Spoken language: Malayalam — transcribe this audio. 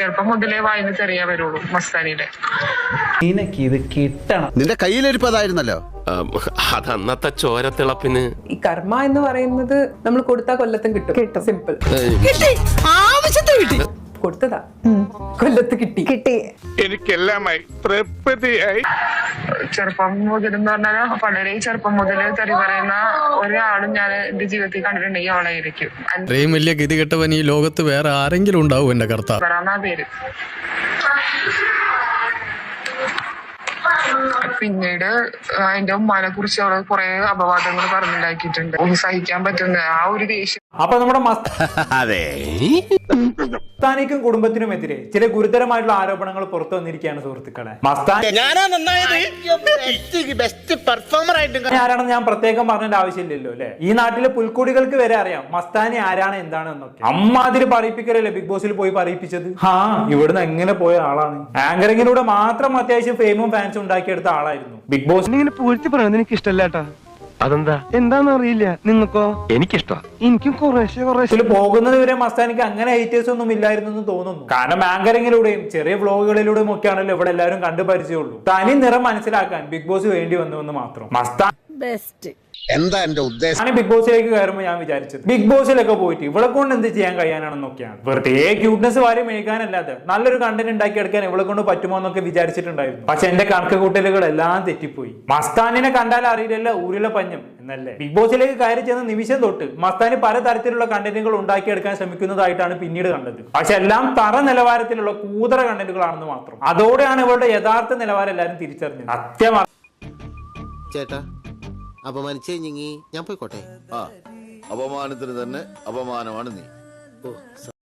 ചെറുപ്പം മുതലേ വായിന്ന് ചെറിയ വരുള്ളൂ മസ്താനിയുടെ. നിനക്ക് ഇത് കിട്ടണം. നിന്റെ കയ്യിലിരിപ്പതായിരുന്നല്ലോ. അത് അന്നത്തെ ചോരത്തിളപ്പിന്. ഈ കർമ്മ എന്ന് പറയുന്നത് നമ്മൾ കൊടുത്താൽ കൊല്ലത്തും കിട്ടും. സിമ്പിൾ. കൊടുത്തതാ, കൊല്ലത്ത് കിട്ടി. എനിക്കെല്ലാമായി തൃപ്തിയായി. ചെറുപ്പം മുതൽ എന്ന് പറഞ്ഞാൽ വളരെ ചെറുപ്പം മുതൽ തെറി പറയുന്ന ഒരാളും ഞാൻ എന്റെ ജീവിതത്തിൽ കണ്ടിട്ടുണ്ടെങ്കിൽ അവളായിരിക്കും. അത്രയും വലിയ ഗതികെട്ടവൻ ഈ ലോകത്ത് വേറെ ആരെങ്കിലും ഉണ്ടാവും എന്റെ കർത്താവ്. വരാന്നാ പേര്. പിന്നീട് അതിന്റെ ഉമ്മാനെ കുറിച്ച് അവള് കുറെ അപവാദങ്ങൾ പറഞ്ഞുണ്ടാക്കിയിട്ടുണ്ട്. സഹിക്കാൻ പറ്റുന്ന ആ ഒരു ദേഷ്യം. അപ്പൊ നമ്മുടെ മസ്താനിക്കും കുടുംബത്തിനുമെതിരെ ചില ഗുരുതരമായിട്ടുള്ള ആരോപണങ്ങൾ പുറത്തു വന്നിരിക്കുകയാണ് സുഹൃത്തുക്കളെ. ആരാണെന്ന് ഞാൻ പ്രത്യേകം പറഞ്ഞതിന്റെ ആവശ്യമില്ലല്ലോ അല്ലെ. ഈ നാട്ടിലെ പുൽക്കൂടികൾക്ക് വരെ അറിയാം മസ്താനി ആരാണ് എന്താണ് എന്നൊക്കെ. അമ്മാതിരി പറയിപ്പിക്കലല്ലേ ബിഗ് ബോസിൽ പോയി പറയിപ്പിച്ചത്. ഇവിടുന്ന് എങ്ങനെ പോയ ആളാണ്. ആങ്കറിങ്ങിലൂടെ മാത്രം അത്യാവശ്യം ഫെയിമും ഫാൻസും ഉണ്ടാക്കിയെടുത്ത ആളായിരുന്നു ബിഗ് ബോസ്. ഇങ്ങനെ പൂഴ്ത്തി പറയുന്നത് എനിക്ക് ഇഷ്ടമല്ലാട്ടാ. അതെന്താ എന്താന്ന് അറിയില്ല. നിങ്ങൾക്കോ? എനിക്കിഷ്ടം. എനിക്കും കുറേശ്ശെ പോകുന്നത് വരെ മസ്താനിക്ക് അങ്ങനെ ഹേറ്റേഴ്സ് ഒന്നും ഇല്ലായിരുന്നു എന്ന് തോന്നുന്നു. കാരണം ആങ്കറിങ്ങിലൂടെയും ചെറിയ വ്ലോഗുകളിലൂടെയും ഒക്കെ ആണല്ലോ ഇവിടെ എല്ലാവരും കണ്ടു പരിചയമുള്ളൂ. തനി നിറം മനസ്സിലാക്കാൻ ബിഗ് ബോസ് വേണ്ടി വന്നുവെന്ന് മാത്രം. മസ്താൻ എന്താ എന്റെ ഉദ്ദേശം? ബിഗ് ബോസിലേക്ക് കയറുമ്പോൾ ഞാൻ വിചാരിച്ചത് ബിഗ് ബോസിലൊക്കെ പോയിട്ട് ഇവളെ കൊണ്ട് എന്ത് ചെയ്യാൻ കഴിയാനാണെന്നൊക്കെയാണ്. വെറുതെ ക്യൂട്ട്നെസ് വാരി മേയ്ക്കാനല്ലാതെ നല്ലൊരു കണ്ടന്റ് ഉണ്ടാക്കിയെടുക്കാൻ ഇവളെ കൊണ്ട് പറ്റുമോ എന്നൊക്കെ വിചാരിച്ചിട്ടുണ്ടായിരുന്നു. പക്ഷെ എന്റെ കണക്ക് കൂട്ടലുകളെല്ലാം തെറ്റിപ്പോയി. മസ്താനിനെ കണ്ടാൽ അറിയില്ലല്ലോ ഊരിലെ പഞ്ഞം എന്നല്ലേ. ബിഗ് ബോസിലേക്ക് കയറി ചെന്ന നിമിഷം തൊട്ട് മസ്താനി പലതരത്തിലുള്ള കണ്ടന്റുകൾ ഉണ്ടാക്കിയെടുക്കാൻ ശ്രമിക്കുന്നതായിട്ടാണ് പിന്നീട് കണ്ടത്. പക്ഷെ എല്ലാം തറ നിലവാരത്തിലുള്ള കൂതറ കണ്ടന്റുകളാണെന്ന് മാത്രം. അതോടെയാണ് ഇവളുടെ യഥാർത്ഥ നിലവാരം എല്ലാവരും തിരിച്ചറിഞ്ഞത്. സത്യമാണ് ചേട്ടാ, അപമാനിച്ചേ ഞാൻ പോയിക്കോട്ടെ. അപമാനത്തിന് തന്നെ അപമാനമാണ് നീ.